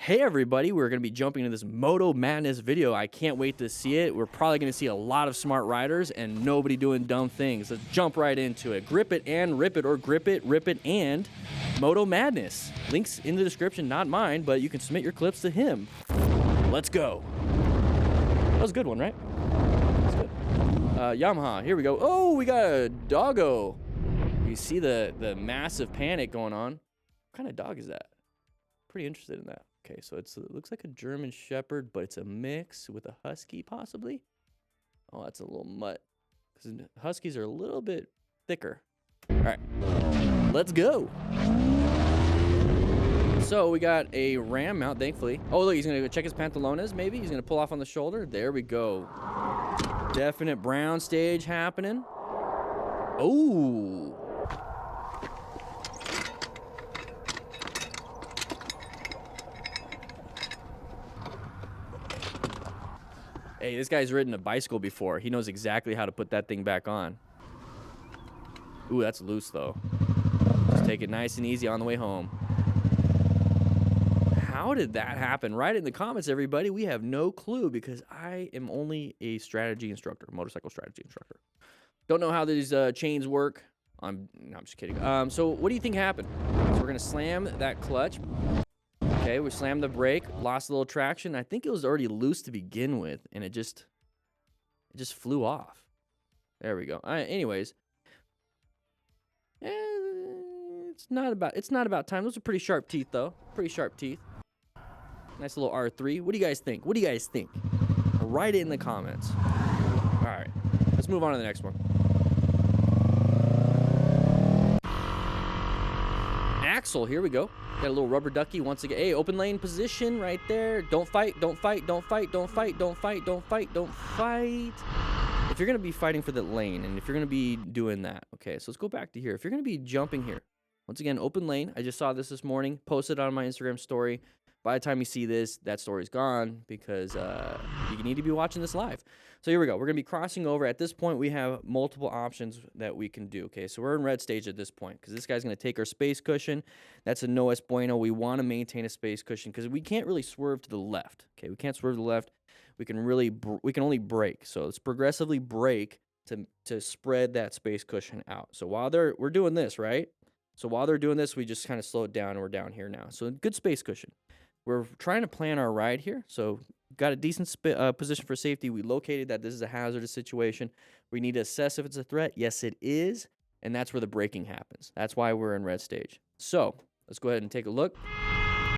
Hey everybody, we're going to be jumping into this Moto Madness video. I can't wait to see it. We're probably going to see a lot of smart riders and nobody doing dumb things. Let's jump right into it. Grip it and rip it, or grip it, rip it, and Moto Madness. Links in the description, not mine, but you can submit your clips to him. Let's go. That was a good one, right? That's good. Yamaha, here we go. Oh, we got a doggo. You see the massive panic going on. What kind of dog is that? Pretty interested in that. Okay, so it looks like a German Shepherd, but it's a mix with a Husky, possibly. Oh, that's a little mutt. Because Huskies are a little bit thicker. All right, let's go. So we got a ram mount, thankfully. Oh, look, he's going to check his pantalones, maybe. He's going to pull off on the shoulder. There we go. Definite brown stage happening. Oh. Hey, this guy's ridden a bicycle before. He knows exactly how to put that thing back on. Ooh, that's loose, though. Just take it nice and easy on the way home. How did that happen? Write it in the comments, everybody. We have no clue because I am only a strategy instructor, motorcycle strategy instructor. Don't know how these chains work. No, I'm just kidding. So what do you think happened? So we're going to slam that clutch. Okay, we slammed the brake, lost a little traction. I think it was already loose to begin with, and it just flew off. There we go. Anyways, it's not about time. Those are pretty sharp teeth, though. Pretty sharp teeth. Nice little R3. What do you guys think? What do you guys think? Write it in the comments. All right, let's move on to the next one. Axle, here we go. Got a little rubber ducky once again. Hey, open lane position right there. Don't fight, don't fight, don't fight, don't fight, don't fight, don't fight, don't fight. If you're going to be fighting for the lane and if you're going to be doing that, okay, so let's go back to here. If you're going to be jumping here, once again, open lane. I just saw this morning, posted on my Instagram story. By the time you see this, that story's gone because you need to be watching this live. So here we go. We're going to be crossing over. At this point, we have multiple options that we can do. Okay, so we're in red stage at this point because this guy's going to take our space cushion. That's a no es bueno. We want to maintain a space cushion because we can't really swerve to the left. Okay, we can't swerve to the left. We can only brake. So let's progressively brake to spread that space cushion out. So while we're doing this, right? So while they're doing this, we just kind of slow it down and we're down here now. So good space cushion. We're trying to plan our ride here, so got a decent position for safety. We located that this is a hazardous situation. We need to assess if it's a threat. Yes, it is, and that's where the braking happens. That's why we're in red stage. So let's go ahead and take a look.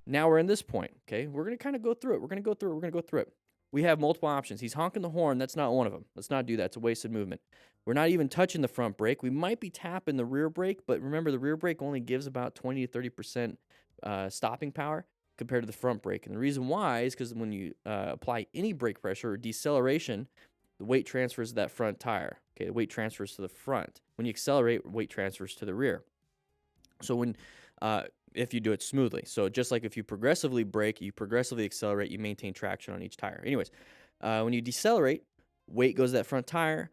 Now we're in this point, okay? We're going to kind of go through it. We're going to go through it. We have multiple options. He's honking the horn. That's not one of them. Let's not do that. It's a wasted movement. We're not even touching the front brake. We might be tapping the rear brake, but remember, the rear brake only gives about 20 to 30% stopping power compared to the front brake. And the reason why is because when you apply any brake pressure or deceleration, the weight transfers to that front tire. Okay, the weight transfers to the front. When you accelerate, weight transfers to the rear. So if you do it smoothly. So just like if you progressively brake, you progressively accelerate, you maintain traction on each tire. Anyways, when you decelerate, weight goes to that front tire.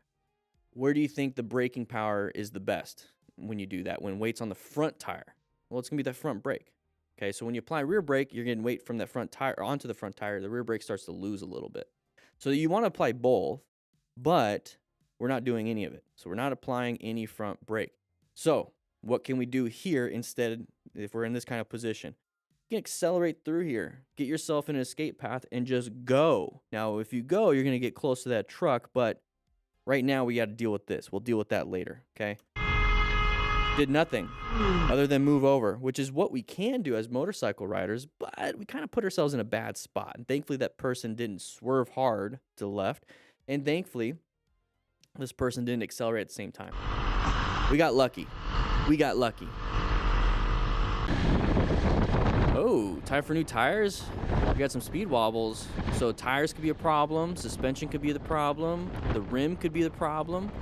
Where do you think the braking power is the best when you do that? When weight's on the front tire? Well, it's going to be that front brake. Okay, so when you apply rear brake, you're getting weight from that front tire onto the front tire. The rear brake starts to lose a little bit. So you want to apply both, but we're not doing any of it. So we're not applying any front brake. So what can we do here instead if we're in this kind of position? You can accelerate through here, get yourself in an escape path, and just go. Now, if you go, you're going to get close to that truck, but right now we got to deal with this. We'll deal with that later, okay? Did nothing other than move over, which is what we can do as motorcycle riders, but we kind of put ourselves in a bad spot. And thankfully, that person didn't swerve hard to the left. And thankfully, this person didn't accelerate at the same time. We got lucky. We got lucky. Oh, time for new tires. We got some speed wobbles. So tires could be a problem. Suspension could be the problem. The rim could be the problem.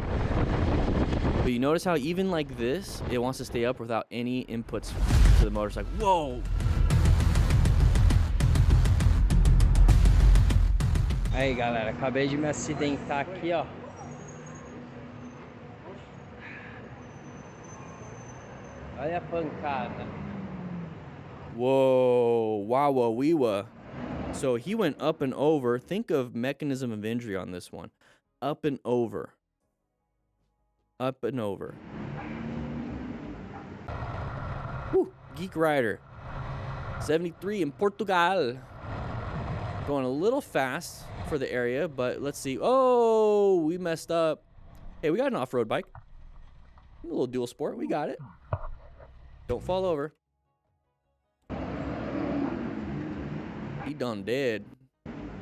But you notice how even like this, it wants to stay up without any inputs to the motorcycle. Whoa! Aí galera, acabei de me acidentar aqui, ó. Olha a pancada. Whoa, wawa weewa. So he went up and over. Think of mechanism of injury on this one. Up and over. Up and over. Whew, Geek Rider. 73 in Portugal. Going a little fast for the area, but let's see. Oh, we messed up. Hey, we got an off-road bike. A little dual sport. We got it. Don't fall over. He done dead.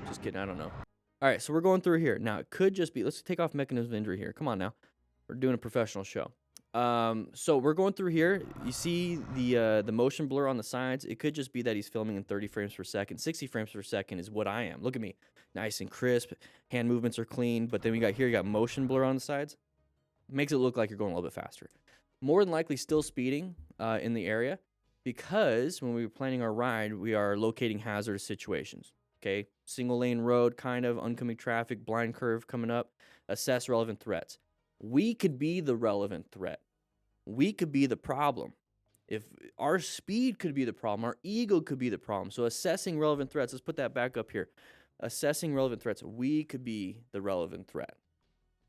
Just kidding. I don't know. All right, so we're going through here. Now, it could just be... Let's take off mechanism of injury here. Come on now. We're doing a professional show. So we're going through here. You see the motion blur on the sides. It could just be that he's filming in 30 frames per second. 60 frames per second is what I am. Look at me. Nice and crisp. Hand movements are clean. But then we got here, you got motion blur on the sides. Makes it look like you're going a little bit faster. More than likely still speeding in the area, because when we were planning our ride, we are locating hazardous situations. Okay, single lane road, kind of oncoming traffic, blind curve coming up. Assess relevant threats. We could be the relevant threat. We could be the problem. If our speed could be the problem, our ego could be the problem. So assessing relevant threats, let's put that back up here. Assessing relevant threats, we could be the relevant threat.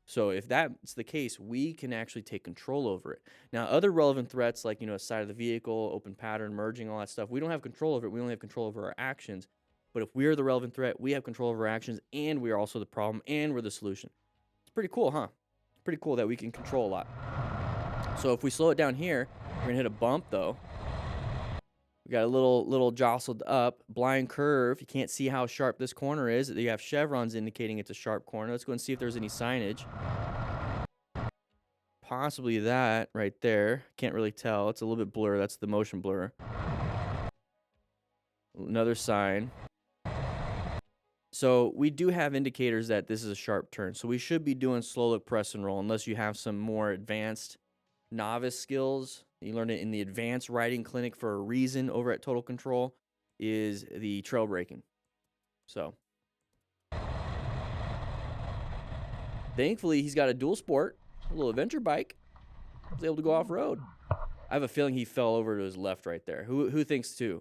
So if that's the case, we can actually take control over it. Now, other relevant threats like, side of the vehicle, open pattern, merging, all that stuff, we don't have control over it. We only have control over our actions. But if we're the relevant threat, we have control over our actions, and we are also the problem, and we're the solution. It's pretty cool, huh? It's pretty cool that we can control a lot. So if we slow it down here, we're going to hit a bump, though. We got a little jostled up, blind curve. You can't see how sharp this corner is. You have chevrons indicating it's a sharp corner. Let's go and see if there's any signage. Possibly that right there. Can't really tell. It's a little bit blur. That's the motion blur. Another sign. So we do have indicators that this is a sharp turn. So we should be doing slow look, press, and roll, unless you have some more advanced novice skills. You learn it in the advanced riding clinic for a reason over at Total Control, is the trail braking. So thankfully he's got a dual sport, a little adventure bike. He's able to go off-road. I have a feeling he fell over to his left right there. Who thinks too?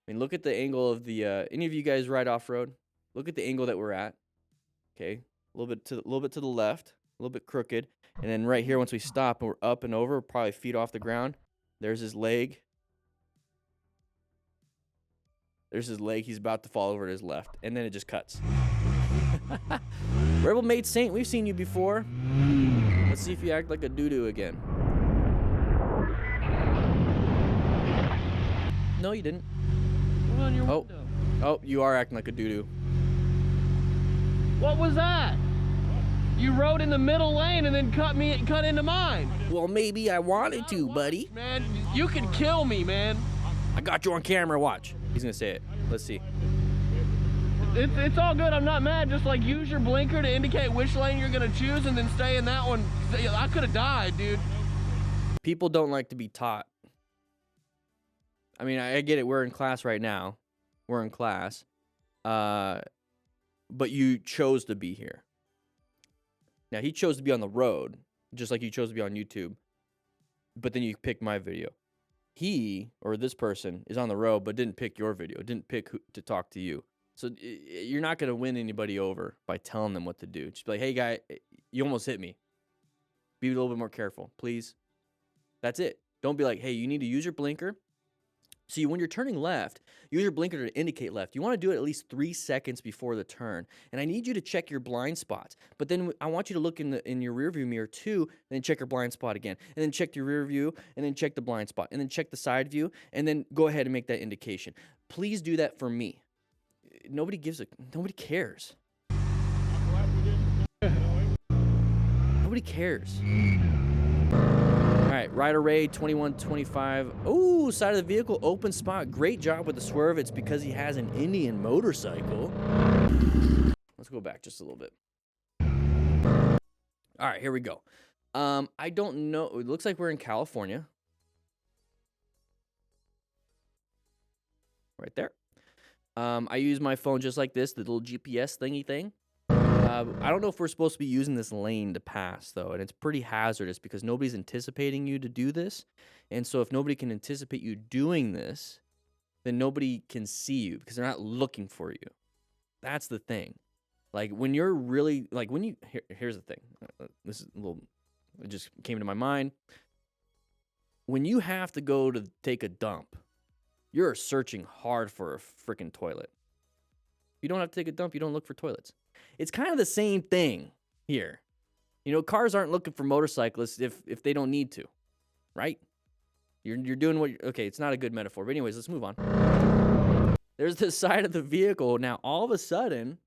I mean, look at the angle of the any of you guys ride off-road? Look at the angle that we're at. Okay, a little bit to the left, a little bit crooked. And then right here, once we stop and we're up and over, probably feet off the ground, there's his leg. There's his leg. He's about to fall over to his left. And then it just cuts. Rebel Mate Saint, we've seen you before. Let's see if you act like a doo-doo again. No, you didn't. Put on your window. Oh, you are acting like a doo-doo. What was that? You rode in the middle lane and then cut into mine. Well, maybe I wanted to, buddy. Man, you could kill me, man. I got you on camera. Watch. He's gonna say it. Let's see. It's all good. I'm not mad. Just like use your blinker to indicate which lane you're gonna choose and then stay in that one. I could have died, dude. People don't like to be taught. I mean, I get it. We're in class right now. We're in class. But you chose to be here. Now, he chose to be on the road, just like you chose to be on YouTube. But then you picked my video. He, or this person, is on the road, but didn't pick your video. Didn't pick who to talk to you. So you're not going to win anybody over by telling them what to do. Just be like, hey, guy, you almost hit me. Be a little bit more careful, please. That's it. Don't be like, hey, you need to use your blinker. See, when you're turning left, use your blinker to indicate left. You want to do it at least 3 seconds before the turn. And I need you to check your blind spots. But then I want you to look in your rearview mirror too, and then check your blind spot again. And then check your rear view, and then check the blind spot. And then check the side view, and then go ahead and make that indication. Please do that for me. Nobody cares. Nobody cares. All right, Rider Ray 2125. Oh, side of the vehicle, open spot. Great job with the swerve. It's because he has an Indian motorcycle. Let's go back just a little bit. All right, here we go. I don't know. It looks like we're in California. Right there. I use my phone just like this, the little GPS thingy thing. I don't know if we're supposed to be using this lane to pass, though, and it's pretty hazardous because nobody's anticipating you to do this. And so if nobody can anticipate you doing this, then nobody can see you because they're not looking for you. That's the thing. Like when you're really like when you here's the thing. This is a little. It just came to my mind. When you have to go to take a dump, you're searching hard for a freaking toilet. If you don't have to take a dump, you don't look for toilets. It's kind of the same thing here. You know, cars aren't looking for motorcyclists if they don't need to, right? You're doing what. Okay, it's not a good metaphor, but anyways, let's move on. There's the side of the vehicle. Now, all of a sudden,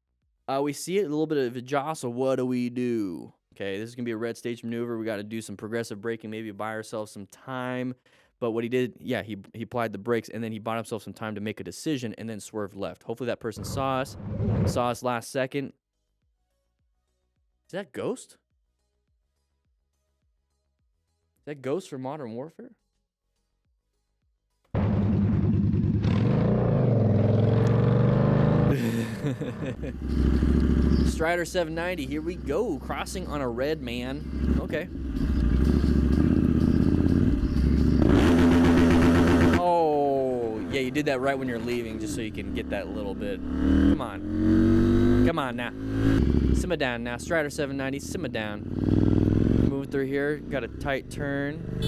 we see it a little bit of a jostle. What do we do? Okay, this is going to be a red stage maneuver. We got to do some progressive braking, maybe buy ourselves some time. But what he did, yeah, he applied the brakes, and then he bought himself some time to make a decision and then swerved left. Hopefully that person saw us last second. Is that Ghost? Is that Ghost for Modern Warfare? Strider 790, here we go. Crossing on a red, man. Okay. Oh, yeah, you did that right when you're leaving just so you can get that little bit. Come on. Come on now. Simmer down now. Strider 790, simmer down. Moving through here. Got a tight turn.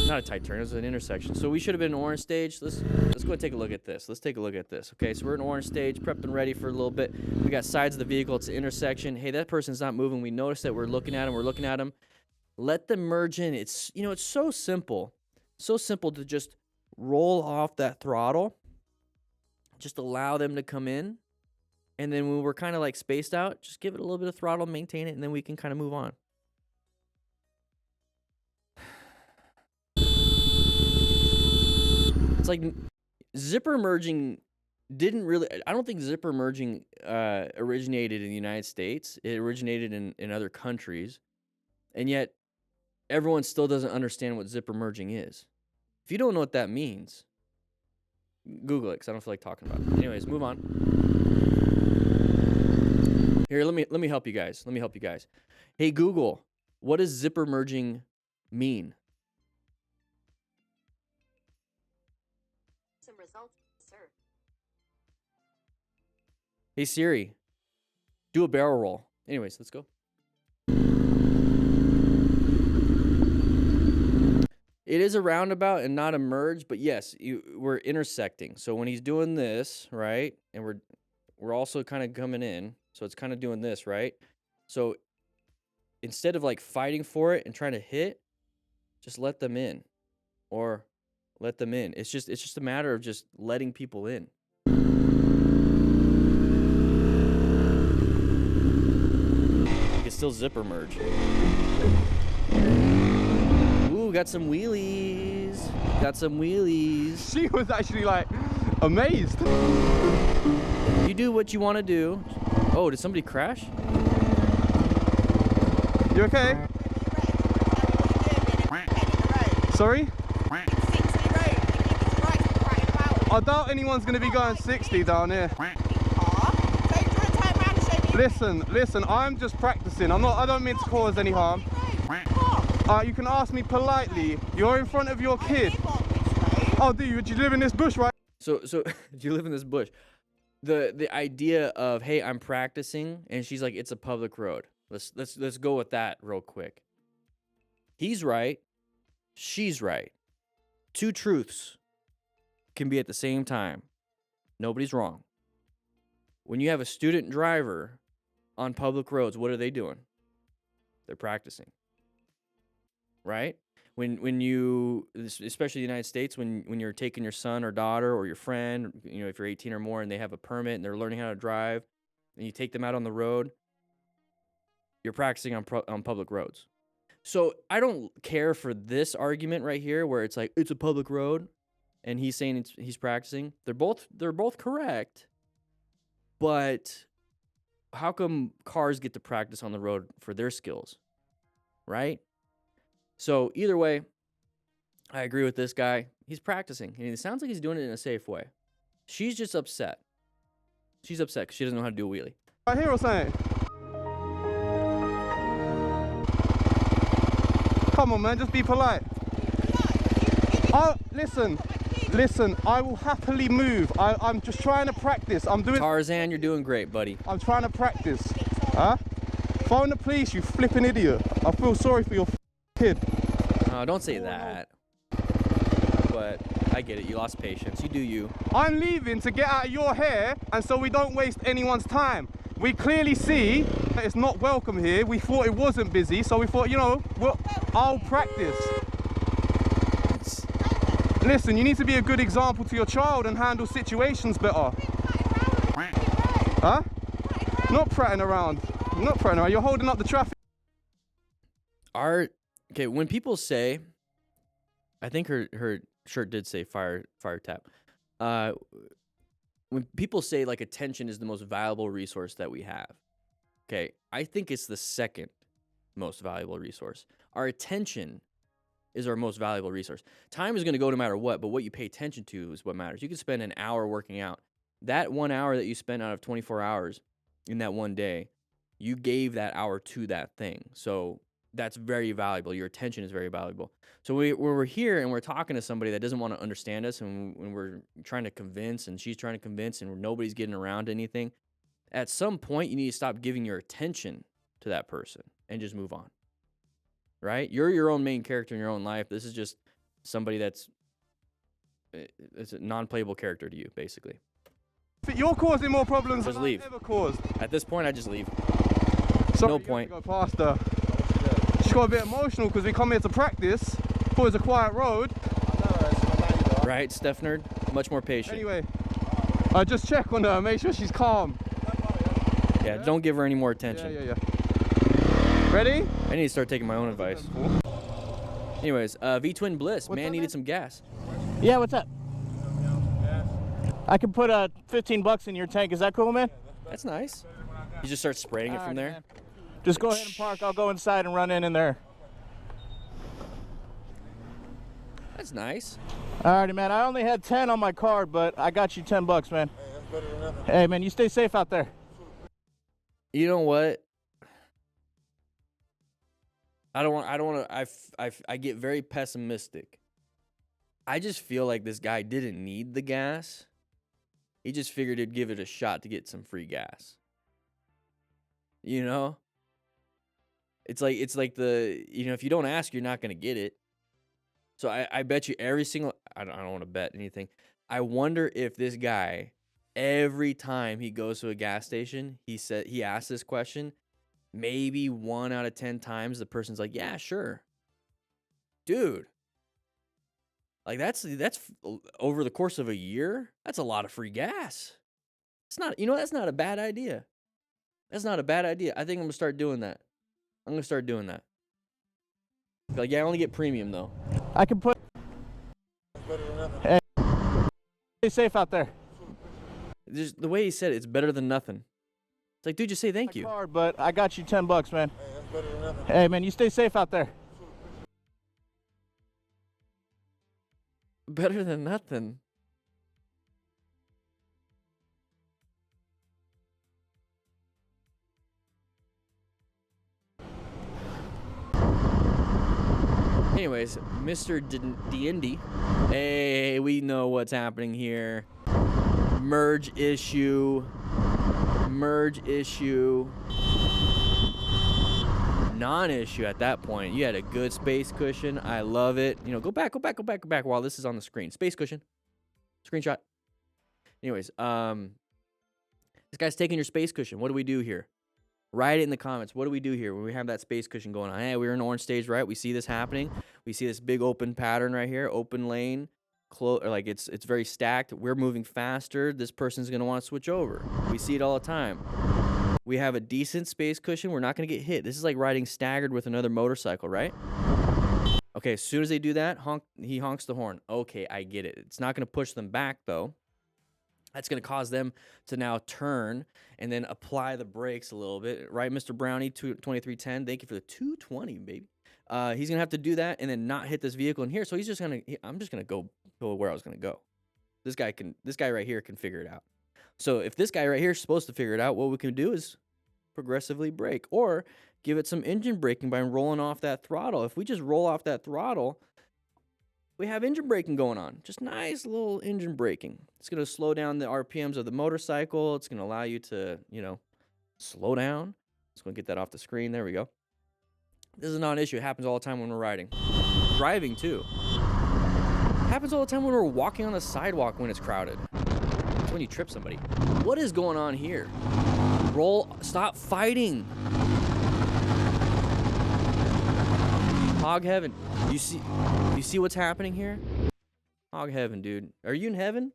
Not a tight turn, it was an intersection. So we should have been in orange stage. Let's go and take a look at this. Let's take a look at this. Okay, so we're in orange stage, prepped and ready for a little bit. We got sides of the vehicle, it's an intersection. Hey, that person's not moving. We notice that we're looking at him, Let them merge in. It's, you know, it's so simple. So simple to just roll off that throttle. Just allow them to come in. And then when we're kind of like spaced out, just give it a little bit of throttle, maintain it, and then we can kind of move on. It's like zipper merging didn't really, I don't think zipper merging originated in the United States. It originated in other countries. And yet, everyone still doesn't understand what zipper merging is. If you don't know what that means, Google it, because I don't feel like talking about it. Anyways, move on. Here, let me help you guys. Hey, Google, what does zipper merging mean? Some results, sir. Hey, Siri, do a barrel roll. Anyways, let's go. It is a roundabout and not a merge, but yes, we're intersecting. So when he's doing this, right, and we're also kind of coming in, so it's kind of doing this, right? So instead of like fighting for it and trying to hit, just let them in, or let them in. It's just a matter of just letting people in. You can still zipper merge. Ooh, got some wheelies. She was actually like amazed. You do what you want to do. Oh, did somebody crash? You okay? Sorry? I doubt anyone's going to be going 60 down here. Listen, I'm just practicing. I don't mean to cause any harm. You can ask me politely. You're in front of your kid. Oh, do you live in this bush, right? So do you live in this bush? The idea of, hey, I'm practicing, and she's like, it's a public road. Let's go with that real quick. He's right. She's right. Two truths can be at the same time. Nobody's wrong. When you have a student driver on public roads, what are they doing? They're practicing. Right? When you, especially the United States, when you're taking your son or daughter or your friend, you know, if you're 18 or more and they have a permit and they're learning how to drive, and you take them out on the road, you're practicing on public roads. So I don't care for this argument right here where it's like, it's a public road and he's saying he's practicing. They're both correct, but how come cars get to practice on the road for their skills, right? So either way, I agree with this guy. He's practicing, and it sounds like he's doing it in a safe way. She's just upset. She's upset because she doesn't know how to do a wheelie. Right here or something? Come on, man, just be polite. Oh, listen, Listen, I will happily move. I'm just trying to practice. Tarzan, you're doing great, buddy. I'm trying to practice. Huh? Phone the police, you flipping idiot. I feel sorry for your kid. Oh, don't say that. But I get it. You lost patience. You do you. I'm leaving to get out of your hair, and so we don't waste anyone's time. We clearly see that it's not welcome here. We thought it wasn't busy, so we thought, you know, I'll practice. Listen, you need to be a good example to your child and handle situations better. Huh? Not prattling around. Not prattling around. You're holding up the traffic. Okay, when people say, I think her shirt did say fire tap. When people say like attention is the most valuable resource that we have, okay, I think it's the second most valuable resource. Our attention is our most valuable resource. Time is going to go no matter what, but what you pay attention to is what matters. You can spend an hour working out. That 1 hour that you spend out of 24 hours in that one day, you gave that hour to that thing. So that's very valuable. Your attention is very valuable. So when we're here and we're talking to somebody that doesn't want to understand us, and when we're trying to convince and she's trying to convince and nobody's getting around to anything, at some point you need to stop giving your attention to that person and just move on. Right? You're your own main character in your own life. This is just somebody it's a non-playable character to you, basically. You're causing more problems Just than leave. I've ever caused. At this point, I just leave. Sorry, No point. Go faster. Just got a bit emotional because we come here to practice. Thought it was a quiet road. Right, Steph Nerd? Much more patient. Anyway, I just check on her, make sure she's calm. Yeah, don't give her any more attention. Yeah. Ready? I need to start taking my own advice. Anyways, V-Twin Bliss. Man needed some gas. Yeah, what's up? I can put 15 bucks in your tank. Is that cool, man? That's nice. You just start spraying it from there. Man. Just go ahead and park. I'll go inside and run in there. That's nice. Alrighty, man. I only had 10 on my card, but I got you 10 bucks, man. Hey, that's better than nothing. Hey, man, you stay safe out there. You know what? I don't want to. I get very pessimistic. I just feel like this guy didn't need the gas. He just figured he'd give it a shot to get some free gas. You know? It's like if you don't ask, you're not gonna get it. So I bet you every single. I don't want to bet anything. I wonder if this guy, every time he goes to a gas station, he asks this question. Maybe 1 out of 10 times the person's like, yeah, sure. Dude. Like that's over the course of a year, that's a lot of free gas. That's not a bad idea. That's not a bad idea. I think I'm gonna start doing that. Like, yeah, I only get premium though. I can put. That's better than nothing. Hey, stay safe out there. Just the way he said it, it's better than nothing. It's like, dude, just say thank you. Card, but I got you 10 bucks, man. Hey, that's better than nothing. Hey, man, you stay safe out there. Better than nothing. Anyways, Mr. D&D. Hey, we know what's happening here. Merge issue. Non-issue at that point. You had a good space cushion. I love it. Go back while this is on the screen. Space cushion. Screenshot. Anyways, this guy's taking your space cushion. What do we do here? Write it in the comments. What do we do here when we have that space cushion going on? Hey, we're in orange stage, right? We see this happening. We see this big open pattern right here. Open lane. Like it's very stacked. We're moving faster. This person's going to want to switch over. We see it all the time. We have a decent space cushion. We're not going to get hit. This is like riding staggered with another motorcycle, right? Okay, as soon as they do that, he honks the horn. Okay, I get it. It's not going to push them back, though. That's going to cause them to now turn and then apply the brakes a little bit. Right, Mr. Brownie, 2310? Thank you for the 220, baby. He's going to have to do that and then not hit this vehicle in here. So I'm just going to go where I was going to go. This guy right here can figure it out. So if this guy right here is supposed to figure it out, what we can do is progressively brake or give it some engine braking by rolling off that throttle. If we just roll off that throttle, we have engine braking going on. Just nice little engine braking. It's going to slow down the RPMs of the motorcycle. It's going to allow you to, you know, slow down. Just going to get that off the screen. There we go. This is not an issue. It happens all the time when we're riding. Driving, too. It happens all the time when we're walking on the sidewalk when it's crowded. It's when you trip somebody. What is going on here? Roll. Stop fighting. Hog heaven. You see what's happening here? Hog heaven, dude. Are you in heaven?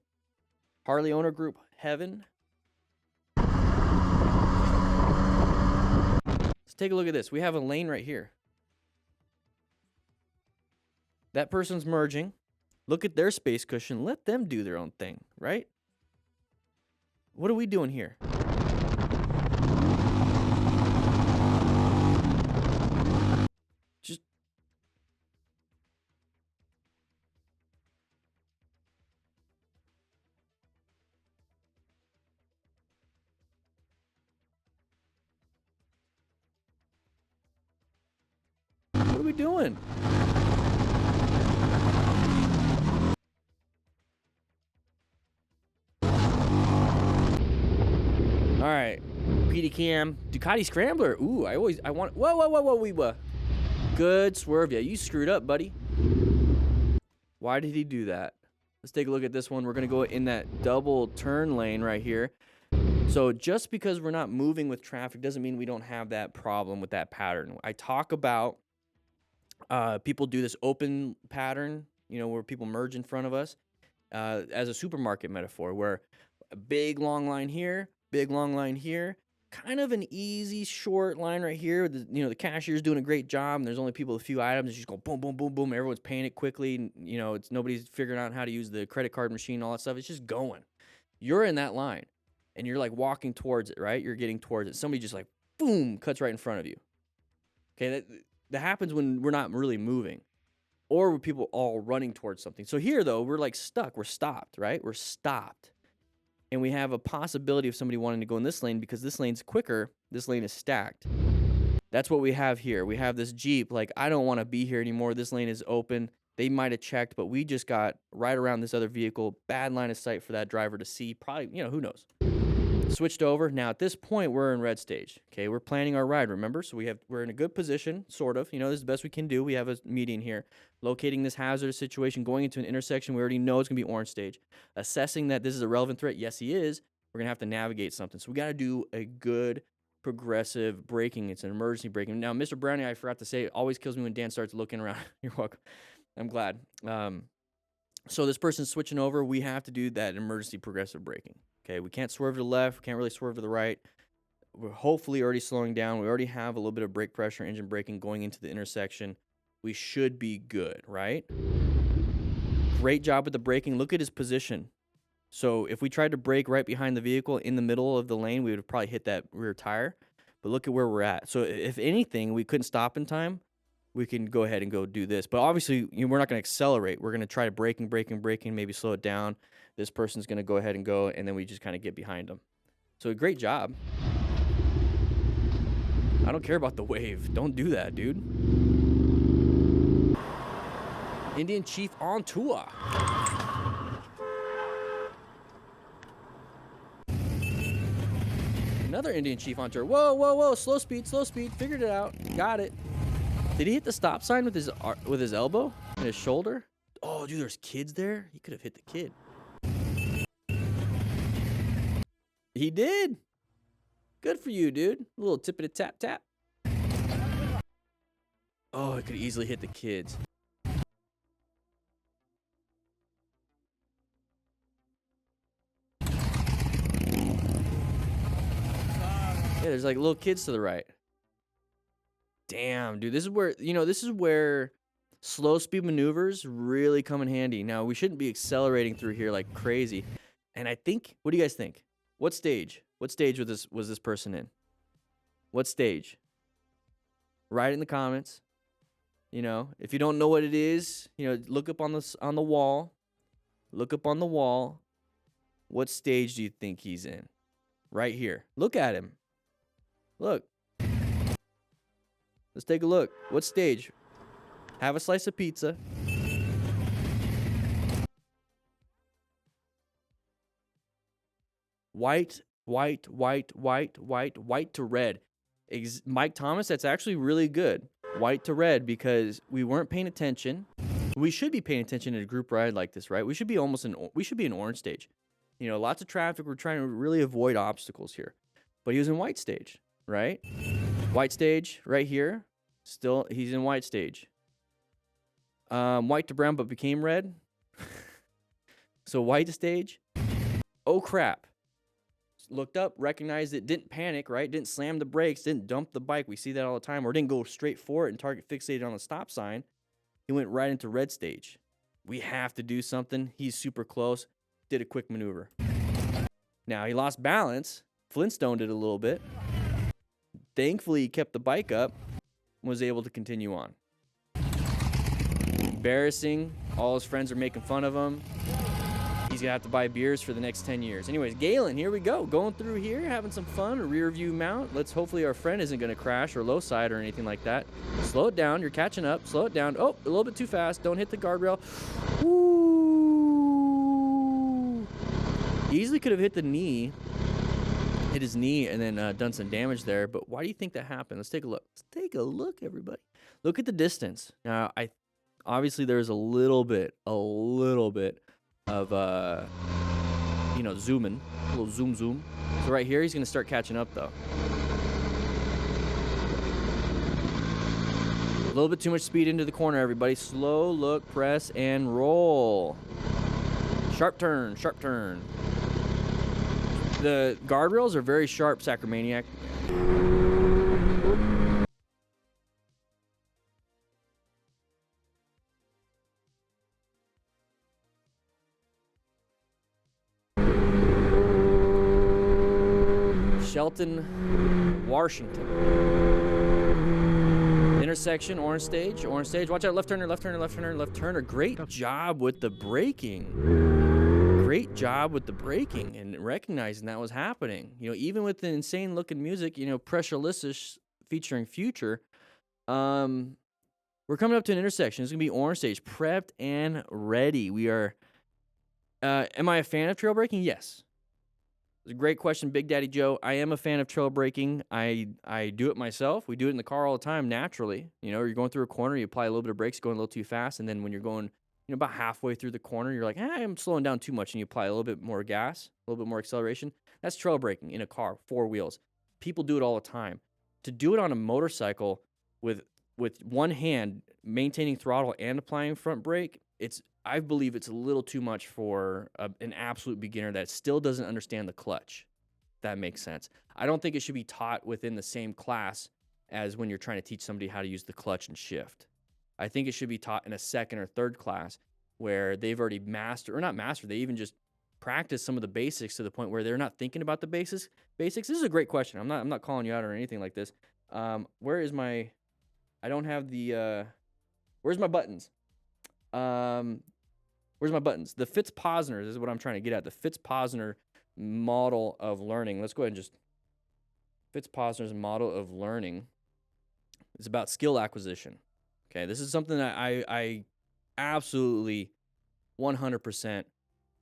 Harley owner group heaven? Let's take a look at this. We have a lane right here. That person's merging. Look at their space cushion. Let them do their own thing, right? What are we doing here? What are we doing? All right, PD Cam, Ducati Scrambler. Ooh, I want. Whoa. Good swerve. Yeah, you screwed up, buddy. Why did he do that? Let's take a look at this one. We're gonna go in that double turn lane right here. So just because we're not moving with traffic doesn't mean we don't have that problem with that pattern. I talk about people do this open pattern, you know, where people merge in front of us as a supermarket metaphor, where a big long line here, big long line here, kind of an easy short line right here. The cashier's doing a great job, and there's only people with a few items. It's just going boom, boom, boom, boom. Everyone's paying it quickly. And, you know, nobody's figuring out how to use the credit card machine, all that stuff. It's just going. You're in that line, and you're like walking towards it, right? You're getting towards it. Somebody just like boom cuts right in front of you. Okay, that happens when we're not really moving, or with people all running towards something. So here, though, we're like stuck. We're stopped, right? We're stopped. And we have a possibility of somebody wanting to go in this lane because this lane's quicker. This lane is stacked. That's what we have here. We have this Jeep, like, I don't want to be here anymore. This lane is open. They might have checked, but we just got right around this other vehicle. Bad line of sight for that driver to see. Probably, you know, who knows. Switched over. Now, at this point, we're in red stage. Okay, we're planning our ride, remember? So we're in a good position, sort of. You know, this is the best we can do. We have a median here. Locating this hazardous situation, going into an intersection. We already know it's going to be orange stage. Assessing that this is a relevant threat. Yes, he is. We're going to have to navigate something. So we got to do a good progressive braking. It's an emergency braking. Now, Mr. Brownie, I forgot to say, it always kills me when Dan starts looking around. You're welcome. I'm glad. So this person's switching over. We have to do that emergency progressive braking. Okay, we can't swerve to the left. We can't really swerve to the right. We're hopefully already slowing down. We already have a little bit of brake pressure, engine braking going into the intersection. We should be good, right? Great job with the braking. Look at his position. So if we tried to brake right behind the vehicle in the middle of the lane, we would have probably hit that rear tire. But look at where we're at. So if anything, we couldn't stop in time, we can go ahead and go do this. But obviously, we're not going to accelerate. We're going to try to braking, maybe slow it down. This person's going to go ahead and go, and then we just kind of get behind them. So great job. I don't care about the wave. Don't do that, dude. Indian Chief on tour. Another Indian Chief on tour. Whoa. Slow speed. Figured it out. Got it. Did he hit the stop sign with his elbow and his shoulder? Oh, dude, there's kids there. He could have hit the kid. He did. Good for you, dude. A little tippity tap tap. Oh, it could easily hit the kids. Yeah, there's like little kids to the right. Damn, dude. This is where slow speed maneuvers really come in handy. Now, we shouldn't be accelerating through here like crazy. And I think, what do you guys think? What stage? What stage was this person in? What stage? Write it in the comments. You know, if you don't know what it is, you know, look up on the wall. Look up on the wall. What stage do you think he's in? Right here. Look at him. Look. Let's take a look. What stage? Have a slice of pizza. white to red. Mike Thomas, that's actually really good. White to red, because we weren't paying attention. We should be paying attention in a group ride like this, right? We should be in orange stage. You know, lots of traffic. We're trying to really avoid obstacles here. But he was in white stage, right? White stage right here. Still, he's in white stage. White to brown, but became red. So white stage. Oh, crap. Looked up, recognized it, didn't panic, right? Didn't slam the brakes, didn't dump the bike. We see that all the time. Or didn't go straight for it and target fixated on the stop sign. He went right into red stage. We have to do something. He's super close. Did a quick maneuver. Now, he lost balance. Flintstoned it a little bit. Thankfully, he kept the bike up and was able to continue on. Embarrassing. All his friends are making fun of him. He's going to have to buy beers for the next 10 years. Anyways, Galen, here we go. Going through here, having some fun. A rear view mount. Hopefully our friend isn't going to crash or low side or anything like that. Slow it down. You're catching up. Slow it down. Oh, a little bit too fast. Don't hit the guardrail. Ooh. Easily could have hit his knee and then done some damage there. But why do you think that happened? Let's take a look. Let's take a look, everybody. Look at the distance. Now, obviously there's a little bit of zooming, a little zoom. So right here, he's gonna start catching up though. A little bit too much speed into the corner, everybody. Slow look, press, and roll. Sharp turn. The guardrails are very sharp, Sacramaniac. Shelton, Washington. Intersection, orange stage. Watch out, left turner. Great job with the braking. And recognizing that was happening. You know, even with the insane looking music, Pressurelicious featuring Future, we're coming up to an intersection. It's going to be orange stage, prepped and ready. We are, am I a fan of trail braking? Yes. It's a great question, Big Daddy Joe. I am a fan of trail braking. I do it myself. We do it in the car all the time naturally. You're going through a corner, you apply a little bit of brakes, going a little too fast, and then when you're going, about halfway through the corner, you're like, I'm slowing down too much, and you apply a little bit more gas, a little bit more acceleration. That's trail braking in a car, 4 wheels. People do it all the time. To do it on a motorcycle with one hand, maintaining throttle and applying front brake, I believe it's a little too much for an absolute beginner that still doesn't understand the clutch. If that makes sense. I don't think it should be taught within the same class as when you're trying to teach somebody how to use the clutch and shift. I think it should be taught in a second or third class where they've already mastered, or not mastered, they even just practice some of the basics to the point where they're not thinking about the basics. This is a great question. I'm not calling you out or anything like this. Where's my buttons? Where's my buttons? The Fitz-Posner, this is what I'm trying to get at. The Fitz-Posner model of learning. Let's go ahead and Fitz-Posner's model of learning is about skill acquisition. Okay, this is something that I absolutely 100%,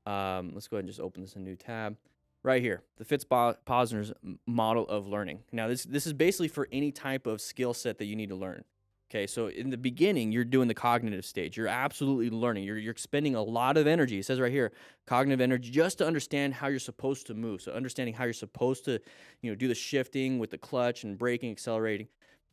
let's go ahead and just open this in a new tab. Right here, the Fitz-Posner's model of learning. Now, this is basically for any type of skill set that you need to learn. Okay, so in the beginning, you're doing the cognitive stage. You're absolutely learning. You're expending a lot of energy. It says right here, cognitive energy, just to understand how you're supposed to move. So understanding how you're supposed to, do the shifting with the clutch and braking, accelerating.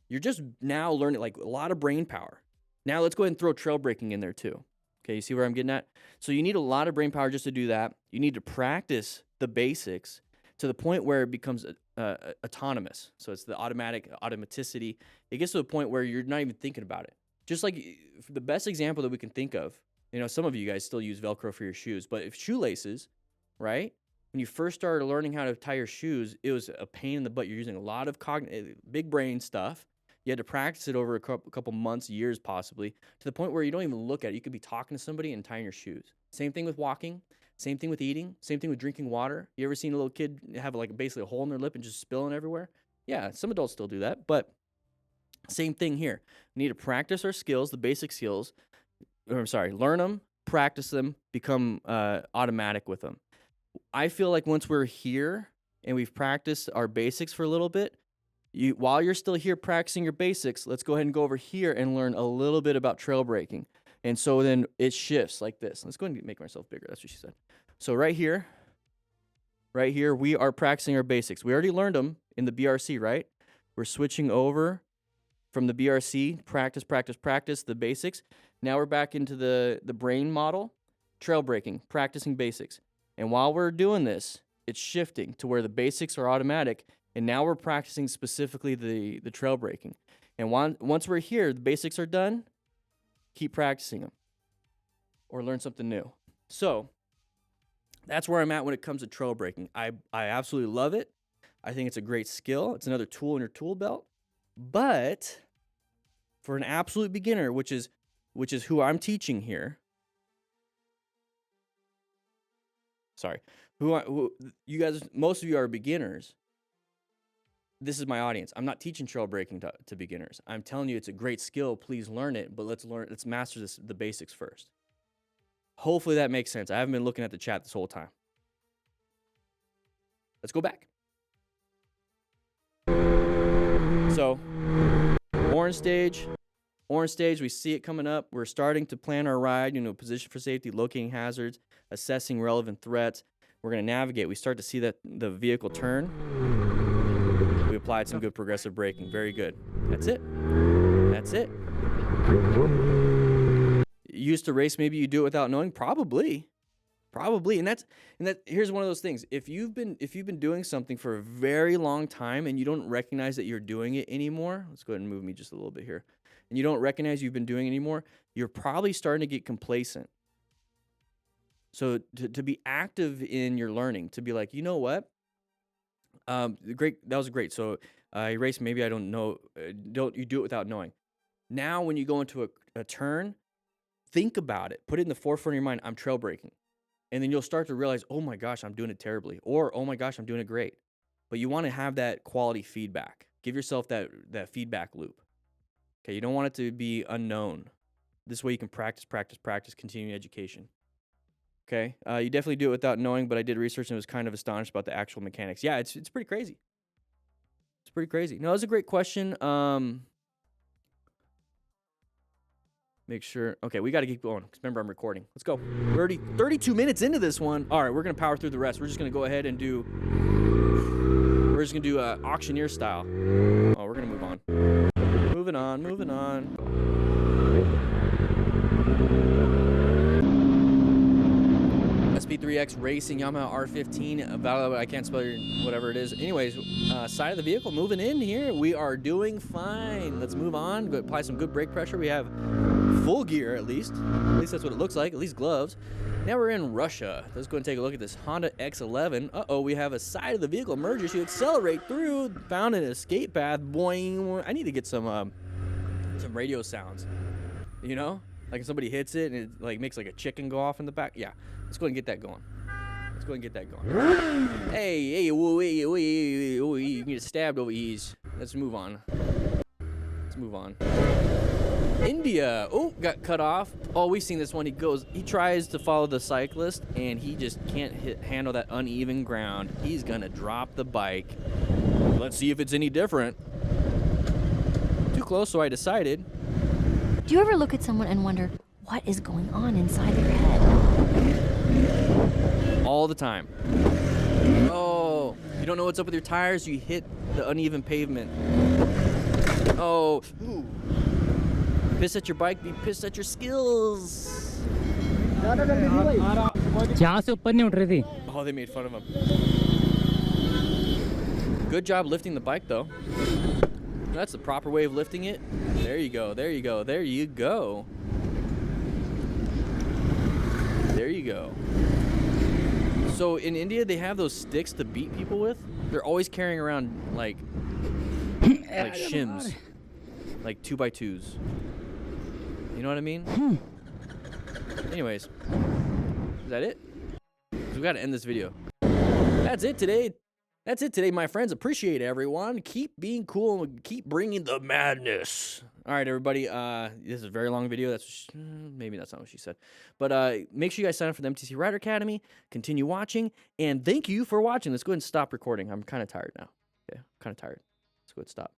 You're just now learning like a lot of brain power. Now let's go ahead and throw trail braking in there too. Okay, you see where I'm getting at? So you need a lot of brain power just to do that. You need to practice the basics to the point where it becomes autonomous. So it's the automaticity. It gets to a point where you're not even thinking about it. Just like the best example that we can think of, some of you guys still use Velcro for your shoes, but if shoelaces, right? When you first started learning how to tie your shoes, it was a pain in the butt. You're using a lot of big brain stuff. You had to practice it over a couple months, years possibly, to the point where you don't even look at it. You could be talking to somebody and tying your shoes. Same thing with walking. Same thing with eating. Same thing with drinking water. You ever seen a little kid have like basically a hole in their lip and just spilling everywhere? Yeah, some adults still do that, but same thing here. We need to practice our skills, the basic skills. Learn them, practice them, become automatic with them. I feel like once we're here and we've practiced our basics for a little bit, while you're still here practicing your basics, let's go ahead and go over here and learn a little bit about trail braking. And so then it shifts like this. Let's go ahead and make myself bigger. That's what she said. So right here, we are practicing our basics. We already learned them in the BRC, right? We're switching over from the BRC, practice the basics. Now we're back into the brain model, trail braking, practicing basics. And while we're doing this, it's shifting to where the basics are automatic, and now we're practicing specifically the trail braking. And once we're here, the basics are done, keep practicing them or learn something new. So that's where I'm at when it comes to trail braking. I absolutely love it. I think it's a great skill. It's another tool in your tool belt. But for an absolute beginner, which is who I'm teaching here. Sorry. Who you guys, most of you are beginners. This is my audience. I'm not teaching trail braking to beginners. I'm telling you it's a great skill. Please learn it, but let's master the basics first. Hopefully that makes sense. I haven't been looking at the chat this whole time. Let's go back. So, orange stage, we see it coming up. We're starting to plan our ride, position for safety, locating hazards, assessing relevant threats. We're going to navigate. We start to see that the vehicle turn. We applied some good progressive braking. Very good. That's it. You used to race, maybe you do it without knowing? Probably. And here's one of those things. If you've been doing something for a very long time and you don't recognize that you're doing it anymore, let's go ahead and move me just a little bit here. And you don't recognize you've been doing it anymore, you're probably starting to get complacent. So to be active in your learning, to be like, you know what? Great, that was great. So I race, maybe I don't know, you do it without knowing. Now when you go into a turn, think about it. Put it in the forefront of your mind, I'm trail braking. And then you'll start to realize, oh my gosh, I'm doing it terribly. Or, oh my gosh, I'm doing it great. But you want to have that quality feedback. Give yourself that feedback loop. Okay, you don't want it to be unknown. This way you can practice, continuing education. Okay, you definitely do it without knowing, but I did research and was kind of astonished about the actual mechanics. Yeah, it's pretty crazy. It's pretty crazy. No, it's a great question. Make sure. Okay, we got to keep going because remember I'm recording. Let's go. We're already 32 minutes into this one. All right, we're gonna power through the rest. We're just gonna go ahead and do. We're just gonna do auctioneer style. Oh, we're gonna move on. Moving on. SP3X Racing Yamaha R15. I can't spell whatever it is. Anyways, side of the vehicle moving in here. We are doing fine. Let's move on. Go apply some good brake pressure. We have full gear at least. At least that's what it looks like. At least gloves. Now we're in Russia. Let's go and take a look at this Honda X11. We have a side of the vehicle merger. So you accelerate through. Found an escape path. Boing. I need to get some radio sounds. Like if somebody hits it and it like makes like a chicken go off in the back. Yeah. Let's go and get that going. Hey, you get stabbed over ease. Let's move on. India. Oh, got cut off. Oh, we've seen this one. He tries to follow the cyclist, and he just can't handle that uneven ground. He's gonna drop the bike. Let's see if it's any different. Too close, so I decided. Do you ever look at someone and wonder what is going on inside their head? All the time. Oh, you don't know what's up with your tires, you hit the uneven pavement. Oh, ooh. Piss at your bike, be pissed at your skills. Oh, they made fun of him. Good job lifting the bike though. That's the proper way of lifting it. There you go. So in India, they have those sticks to beat people with. They're always carrying around like shims, like 2x2s. You know what I mean? Anyways, is that it? We got to end this video. That's it today, my friends. Appreciate everyone. Keep being cool and keep bringing the madness. All All right, everybody. This is a very long video. Maybe that's not what she said. But make sure you guys sign up for the MTC Rider Academy. Continue watching. And thank you for watching. Let's go ahead and stop recording. I'm kind of tired now. Okay, I'm kind of tired. Let's go ahead and stop.